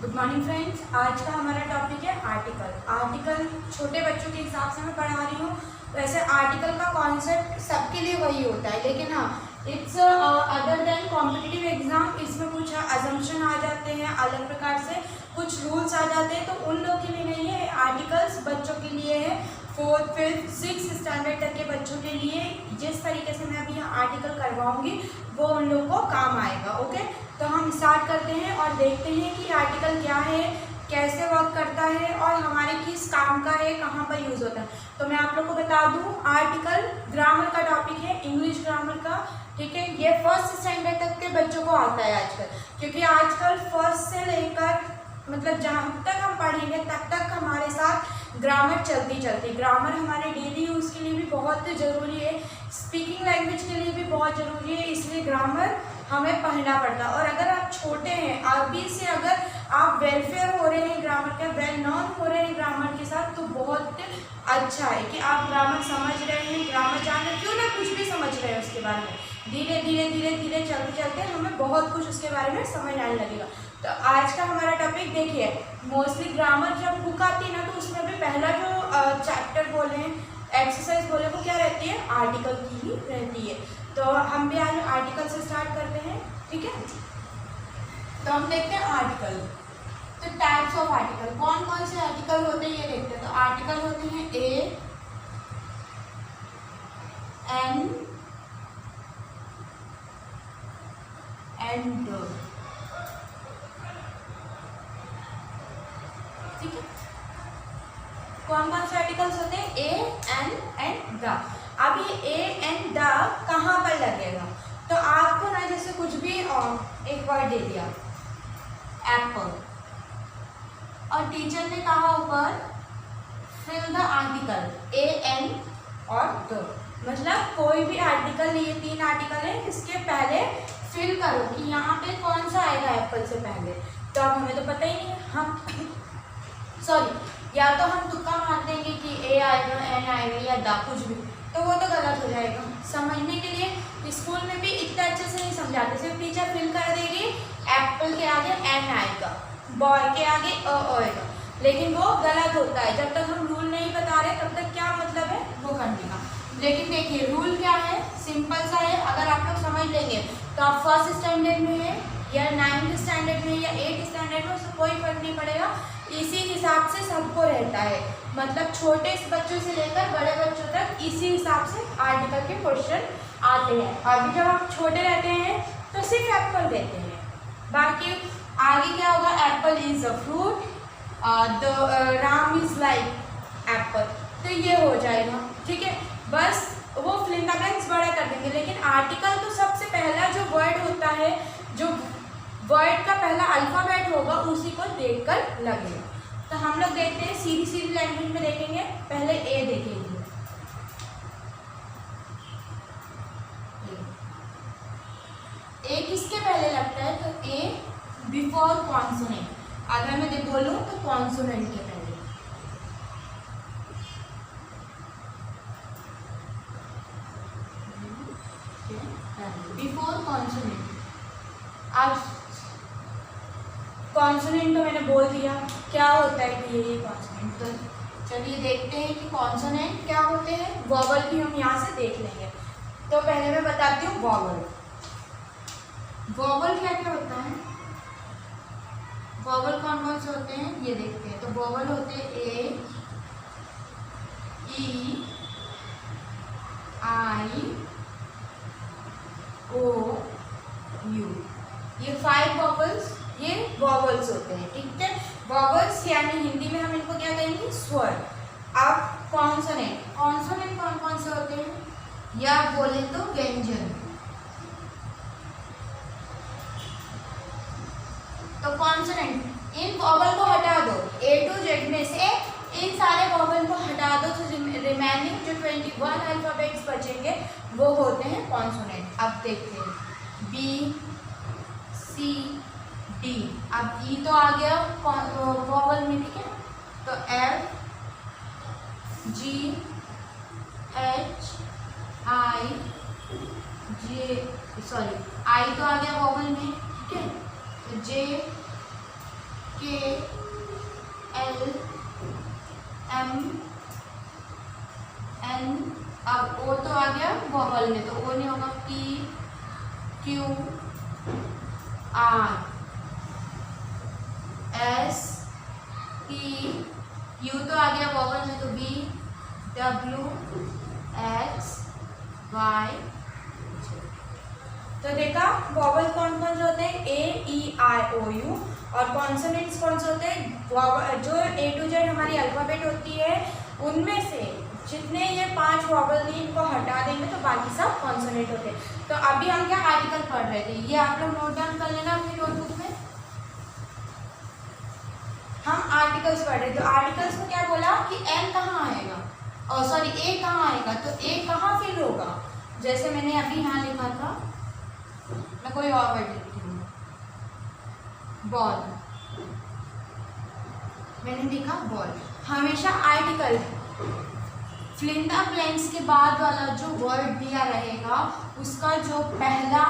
Good morning friends. आज का हमारा टॉपिक है आर्टिकल। छोटे बच्चों के हिसाब से मैं पढ़ा रही हूँ। वैसे आर्टिकल का कॉन्सेप्ट सबके लिए वही होता है, लेकिन हाँ it's other than competitive exam. इसमें कुछ अजम्पशन आ जाते हैं, अलग प्रकार से कुछ रूल्स आ जाते हैं, तो उन लोगों के लिए नहीं है। आर्टिकल्स बच्चों के लिए है, 4th, 5th, 6th स्टैंडर्ड तक के बच्चों के लिए। जिस तरीके से मैं अभी यहाँ आर्टिकल करवाऊंगी वो उन लोगों को काम आएगा। ओके, तो हम स्टार्ट करते हैं और देखते हैं कि आर्टिकल क्या है, कैसे वर्क करता है और हमारे किस काम का है, कहाँ पर यूज़ होता है। तो मैं आप लोग को बता दूँ, आर्टिकल ग्रामर का टॉपिक है, इंग्लिश ग्रामर का। ठीक है, ये 1st स्टैंडर्ड तक के बच्चों को आता है आजकल, क्योंकि आजकल 1st से लेकर मतलब जहाँ तक हम पढ़ेंगे तब तक हमारे साथ ग्रामर चलती। ग्रामर हमारे डेली यूज़ के लिए भी बहुत ज़रूरी है, स्पीकिंग लैंग्वेज के लिए भी बहुत ज़रूरी है, इसलिए ग्रामर हमें पढ़ना पड़ता है। और अगर आप छोटे हैं, अभी से अगर आप वेलफेयर हो रहे हैं ग्रामर के, वेल नॉन हो रहे हैं ग्रामर के साथ, तो बहुत अच्छा है कि आप ग्रामर समझ रहे हैं, ग्रामर जानना, क्यों ना कुछ भी समझ रहे हैं उसके बारे में। धीरे धीरे चलते हमें बहुत कुछ उसके बारे में समझ आने लगेगा। तो आज का हमारा टॉपिक देखिए, मोस्टली ग्रामर जब बुक आती है ना, तो उसमें भी पहला जो चैप्टर बोले, एक्सरसाइज बोले, वो क्या रहती है, आर्टिकल की ही रहती है। तो हम भी आज आर्टिकल से स्टार्ट करते हैं। ठीक है, तो हम देखते हैं आर्टिकल। तो टाइप्स ऑफ आर्टिकल, कौन कौन से आर्टिकल होते हैं ये देखते हैं। तो आर्टिकल होते हैं ए, एन एंड द। ठीक है, कौन कौन से आर्टिकल्स होते हैं, ए, एन एंड द। अब ये ए एंड द कहाँ पर लगेगा, तो आपको ना जैसे कुछ भी एक वर्ड दे दिया एप्पल, और टीचर ने कहा ऊपर fill the article a, an और द, मतलब कोई भी आर्टिकल, ये 3 आर्टिकल है, इसके पहले फिल करो कि यहाँ पे कौन सा आएगा एप्पल से पहले। तो अब हमें तो पता ही नहीं है, हम सॉरी या तो हम तुक्का मार देंगे कि ए आएगा, एन आएगा या द, कुछ भी, तो वो तो गलत हो जाएगा। समझने के लिए स्कूल में भी इतना अच्छे से नहीं समझाते, सिर्फ टीचर फिल कर देगी, एप्पल के आगे एन आएगा, बॉय के आगे आएगा, लेकिन वो गलत होता है। जब तक हम रूल नहीं बता रहे तब तक क्या मतलब है वो करने का। लेकिन देखिए रूल क्या है, सिंपल सा है, अगर आप लोग समझ लेंगे तो आप 1st स्टैंडर्ड में है या 9th स्टैंडर्ड में या 8th स्टैंडर्ड में, उससे कोई फर्क नहीं पड़ेगा, इसी हिसाब से सबको रहता है। मतलब छोटे बच्चों से लेकर बड़े बच्चों तक इसी हिसाब से आर्टिकल के क्वेश्चन आते हैं। अभी जब आप छोटे रहते हैं तो सिर्फ एप्पल देते हैं, बाकी आगे क्या होगा, Apple is a fruit, the Ram is like Apple, तो ये हो जाएगा। ठीक है, बस वो फिल इन द ब्लैंक्स बड़ा कर देंगे। लेकिन आर्टिकल तो सबसे पहला जो वर्ड होता है, जो वर्ड का पहला अल्फाबेट होगा, उसी को देखकर लगेगा। तो हम लोग देखते हैं, सीधी लैंग्वेज में देखेंगे। पहले ए देखेंगे, ए किसके पहले लगता है, तो ए बिफोर कॉन्सोनेंट। अगर मैं बोलूं तो कॉन्सोनेंट के पहले, बिफोर कॉन्सोनेंट। अब कॉन्सोनेंट तो मैंने बोल दिया क्या होता है कि ये कॉन्सोनेंट। तो चलिए देखते हैं कि कॉन्सोनेंट क्या होते हैं। वॉवल भी हम यहाँ से देख लेंगे। तो पहले मैं बताती हूँ वॉवल। वॉवल क्या क्या होता है, वॉवल कौन कौन से होते हैं ये देखते हैं। तो वॉवल होते हैं ए, ई, आई, ओ, यू, ये 5 वॉवल्स, ये वॉवल्स होते हैं। ठीक है, वॉवल्स यानी हिंदी में हम इनको क्या कहेंगे, स्वर। अब कॉन्सोनेंट, कॉन्सोनेंट कौन कौन से होते हैं, या बोले तो व्यंजन। तो कॉन्सोनेंट, इन वॉवल को हटा दो, ए टू जेड में से इन सारे वॉवल को हटा दो, तो रिमेनिंग जो 21 अल्फाबेट्स बचेंगे वो होते हैं कॉन्सोनेंट। अब देखते हैं, बी, सी, डी। अब ई तो आ गया वॉवल में, ठीक है, तो F, G, H, I, J, sorry I तो आ गया वॉवल में, ठीक है, जे, K L M N, अब O तो आ गया वॉवल में, तो O नहीं होगा, P Q R S T, U तो आ गया वॉवल में, तो B W X Y। तो देखा वॉवल कौन कौन से होते हैं, A E I O U, और कॉन्सोनेंट्स कौन से होते हैं, जो A to Z हमारी अल्फाबेट होती है उनमें से जितने ये 5 वॉवल नहीं इनको हटा देंगे तो बाकी सब कॉन्सोनेंट होते हैं। तो अभी हम क्या आर्टिकल पढ़ रहे थे, ये आप लोग नोट डाउन कर लेना अपनी नोटबुक में। हम आर्टिकल्स पढ़ रहे थे, तो आर्टिकल्स में क्या बोला कि N कहाँ आएगा, और सॉरी A कहाँ आएगा, तो A कहाँ फिल होगा, जैसे मैंने अभी यहाँ लिखा था, मैं कोई और वर्ड लिखती हूँ, बॉल, मैंने लिखा बॉल। हमेशा article fill in the blanks के बाद वाला जो वर्ड दिया रहेगा उसका जो पहला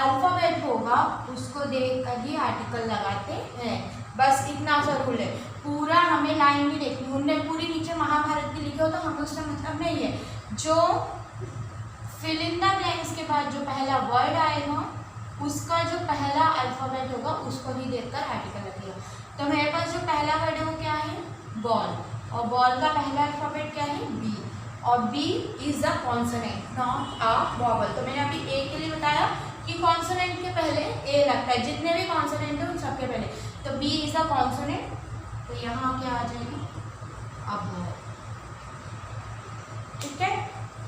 अल्फाबेट होगा उसको देख कर ही आर्टिकल लगाते हैं। बस इतना सा रूल है, पूरा हमें लाइन भी देखनी, उनने पूरी नीचे महाभारत की लिखी हो तो हमें उसका मतलब नहीं है। जो फिल इन द ब्लैंक्स के बाद जो पहला वर्ड आएगा उसका जो पहला अल्फाबेट होगा उसको ही देखकर आर्टिकल लगेगा। तो मेरे पास जो पहला वर्ड है वो क्या है, बॉल, और बॉल का पहला अल्फाबेट क्या है, बी, और B is a consonant not a vowel. तो मैंने अभी ए के लिए बताया कि कॉन्सोनेंट के पहले ए लगता है, जितने भी कॉन्सोनेंट है उन सबके पहले, तो बी इज अ कॉन्सोनेंट, तो यहाँ क्या आ जाएगी, अब, ठीक है,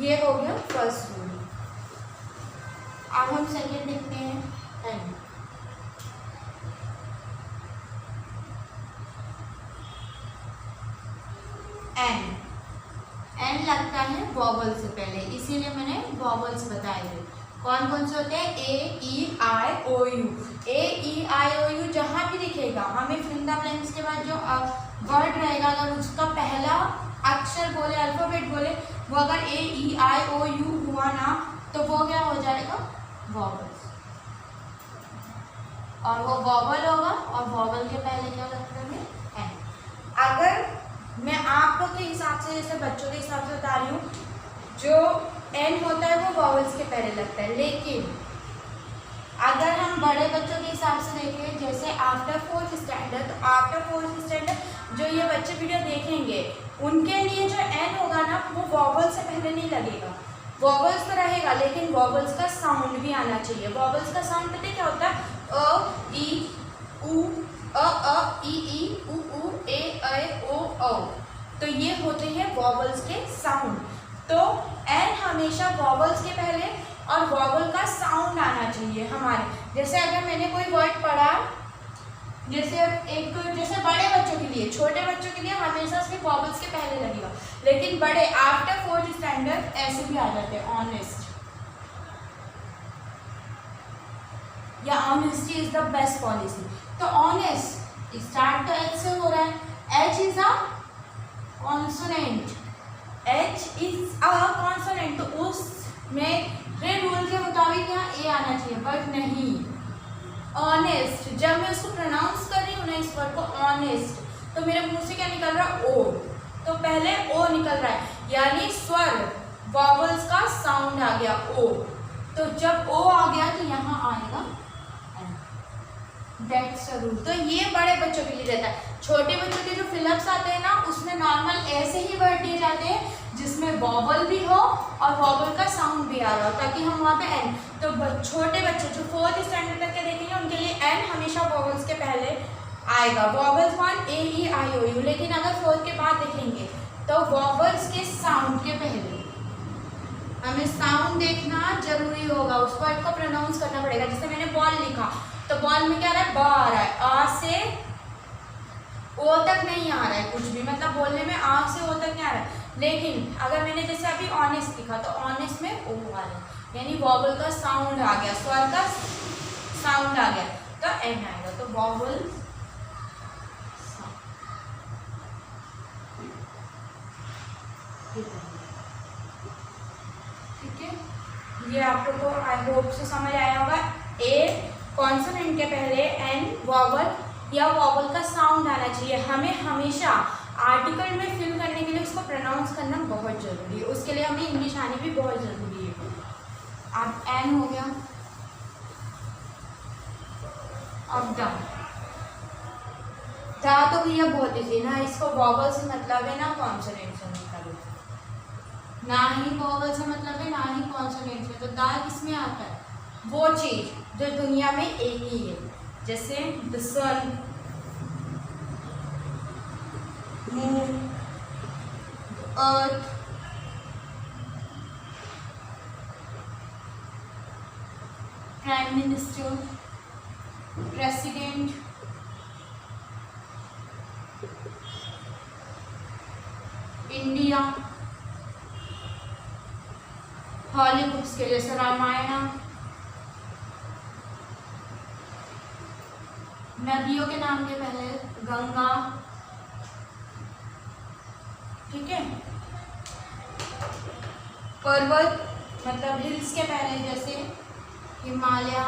ये हो गया फर्स्ट रूल। अब हम सेकेंड देखते हैं, एन। एन, एन लगता है वॉवल से पहले, इसीलिए मैंने वॉवल्स बताए थे। कौन कौन से होते हैं, ए E I O you. A E I O you जहाँ भी दिखेगा हमें फिल इन द ब्लैंक्स के बाद जो वर्ड रहेगा अगर उसका पहला अक्षर बोले, अल्फाबेट बोले, वो अगर ए ई आई ओ यू हुआ ना तो वो क्या हो जाएगा, वॉवल्स, और वो वॉवल होगा, और वॉवल के पहले क्या लगता है, एन। अगर मैं आप लोग के हिसाब से, जैसे बच्चों के हिसाब से बता रही हूँ, जो एन होता है वो वॉवल्स के पहले लगता है, लेकिन अगर हम बड़े बच्चों के हिसाब से देखें, जैसे आफ्टर 4th स्टैंडर्ड, तो आफ्टर 4th स्टैंडर्ड जो ये बच्चे वीडियो देखेंगे उनके लिए जो एन होगा ना वो वॉवल से पहले नहीं लगेगा, वॉवल्स तो रहेगा लेकिन वॉवल्स का साउंड भी आना चाहिए। वॉवल्स का साउंड पता है क्या होता है, अ ई उ, अ ई ई उ उ, ए ओ औ, तो ये होते हैं वॉवल्स के साउंड। तो एन हमेशा वॉवल्स के पहले और वॉवल का साउंड आना चाहिए हमारे। जैसे अगर मैंने कोई वर्ड पढ़ा, जैसे जैसे बड़े बच्चों के लिए, छोटे बच्चों के लिए हमेशा सिर्फ वॉवल्स के पहले लगेगा, लेकिन बड़े आफ्टर 4th स्टैंडर्ड ऐसे भी आ जाते हैं, ऑनेस्ट या honesty is the best policy. तो ऑनेस्ट स्टार्ट तो एच से हो रहा है, H is a consonant, H is a consonant, तो उसमें रूल के मुताबिक यहाँ ए आना चाहिए, बट नहीं, ऑनेस्ट। जब मैं उसको प्रोनाउंस कर रही हूँ ना इस वर्ड को ऑनेस्ट, तो मेरे मुंह से क्या निकल रहा है, ओ, तो पहले ओ निकल रहा है, यानी स्वर वॉवल्स का साउंड आ गया ओ, तो जब ओ आ गया तो यहाँ आएगा एन, दैट्स अ रूल। तो ये बड़े बच्चों के लिए रहता है। छोटे बच्चों के जो फिलअप्स आते हैं ना उसमें नॉर्मल ऐसे ही वर्ड दिए जाते हैं जिसमें वॉवल भी हो और वॉवल का साउंड भी आ रहा हो, ताकि हम वहाँ पे एन, तो छोटे बच्चे जो 4th स्टैंडर्ड तक के देखेंगे उनके लिए एन हमेशा वॉवल्स के पहले आएगा। Vowels one A E I O U, लेकिन अगर 4th के बाद देखेंगे तो वॉवल्स के साउंड के पहले हमें साउंड देखना जरूरी होगा, उस वर्ड को प्रोनाउंस करना पड़ेगा। जैसे मैंने बॉल लिखा तो बॉल में क्या आ रहा है, ब आ रहा है, आ से ओ तक नहीं आ रहा है कुछ भी, मतलब बोलने में आ से ओ तक नहीं आ रहा है। लेकिन अगर मैंने जैसे अभी ऑनेस्ट लिखा तो ऑनेस्ट में ओ आ रहा है, यानी वॉवल का साउंड आ गया, स्वर का साउंड आ गया, तो एन आएगा। तो वॉवल ठीक है, ये आप लोग को आई होप से समझ आया होगा। ए कॉन्सोनेंट के पहले, एन वॉवल, या वॉवल का साउंड आना चाहिए। हमें हमेशा आर्टिकल में फिल करने के लिए उसको प्रोनाउंस करना बहुत ज़रूरी है, उसके लिए हमें इंग्लिश आनी भी बहुत ज़रूरी है। अब एन हो गया, अब द तो भैया बहुत इजी ना, इसको वॉवल से मतलब है ना कॉन्सोनेंट से मतलब है, ना ही वॉवल से मतलब है ना ही कॉन्सोनेंट से। तो द किसमें आता है? वो चीज जो दुनिया में एक ही है, जैसे the sun, moon, earth, prime minister, president, India, holy books के जैसे रामायण, नदियों के नाम के पहले गंगा, ठीक है, पर्वत मतलब हिल्स के पहले जैसे हिमालय,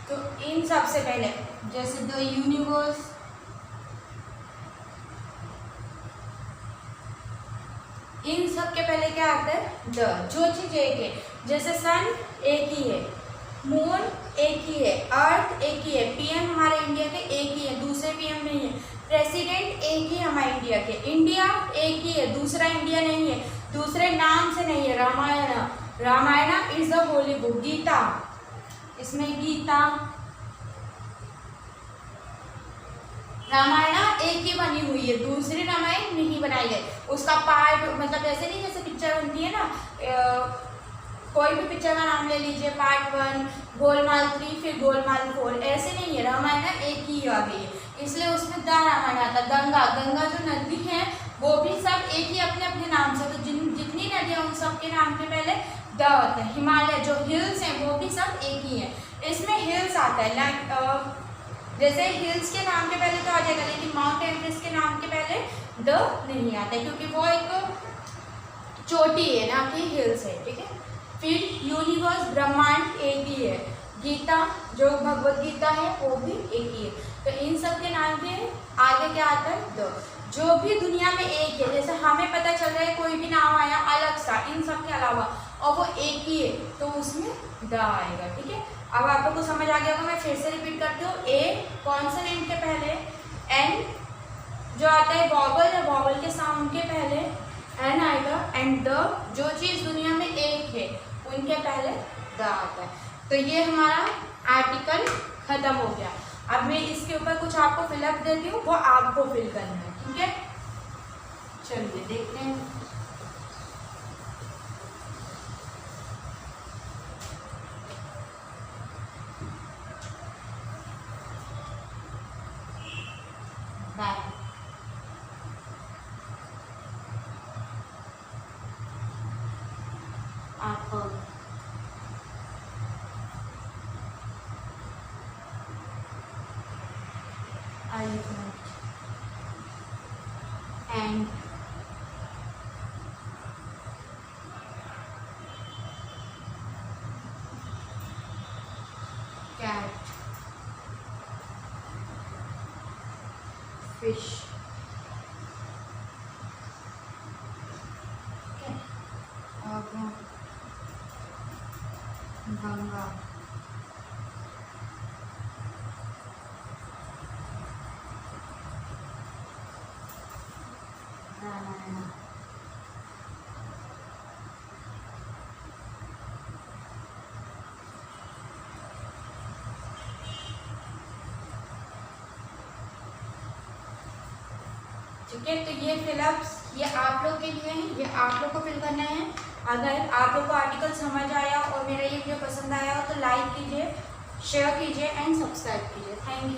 तो इन सब से पहले जैसे द यूनिवर्स, इन सब के पहले क्या आता है? द, जो चीज एक है, जैसे सन एक ही है, मून एक ही है, अर्थ एक ही है, पीएम हमारे इंडिया के एक ही है, दूसरे पीएम नहीं है, प्रेसिडेंट एक ही हमारे इंडिया के, इंडिया एक ही है, दूसरा इंडिया नहीं है, दूसरे नाम से नहीं है, Ramayana, Ramayana is the holy book, Gita, इसमें गीता, रामायण एक ही बनी हुई है, दूसरी रामायण नहीं बनाई गई, उसका पार्ट मतलब ऐसे नहीं जैसे पिक्चर बनती है ना, कोई भी पिक्चर का नाम ले लीजिए, पार्ट 1, गोलमाल 3, फिर गोलमाल 4, ऐसे नहीं है, रामायण एक ही आ गई है, इसलिए उसमें द रामायण आता है। गंगा, गंगा जो नदी है वो भी सब एक ही अपने अपने नाम से, तो जितनी नदियाँ उन सब के नाम के पहले द होता है। हिमालय जो हिल्स हैं वो भी सब एक ही है, इसमें हिल्स आता है, लाइक जैसे हिल्स के नाम के पहले तो आ जाएगा, लेकिन माउंट एवरेस्ट के नाम के पहले द नहीं आता है, क्योंकि वो एक चोटी है ना कि हिल्स है, ठीक है। फिर यूनिवर्स ब्रह्मांड एक ही है, गीता जो भगवत गीता है वो भी एक ही है, तो इन सब के नाम के आगे क्या आता है? द, जो भी दुनिया में एक है, जैसे हमें पता चल रहा है कोई भी नाम आया अलग सा इन सब के अलावा और वो एक ही है, तो उसमें द आएगा, ठीक है। अब आप लोग को समझ आ गया होगा, मैं फिर से रिपीट करती हूँ। ए कॉन्सोनेंट के पहले, एन जो आता है वॉवल या वॉवल के साउंड के पहले एन आएगा, एंड द जो चीज़ दुनिया में एक है उनके पहले द आता है। तो ये हमारा आर्टिकल खत्म हो गया। अब मैं इसके ऊपर कुछ आपको फिलअप देती हूँ, वो आपको फिल करना है, ठीक है। चलिए देखते हैं। Apple, elephant, and cat, fish, okay, Ganga, Ramayan, ठीक है। तो ये फिलअप्स ये आप लोग के लिए हैं, ये आप लोग को फिल करना है। अगर आप लोग को आर्टिकल समझ आया और मेरा ये वीडियो पसंद आया हो तो लाइक कीजिए, शेयर कीजिए एंड सब्सक्राइब कीजिए। Thank you.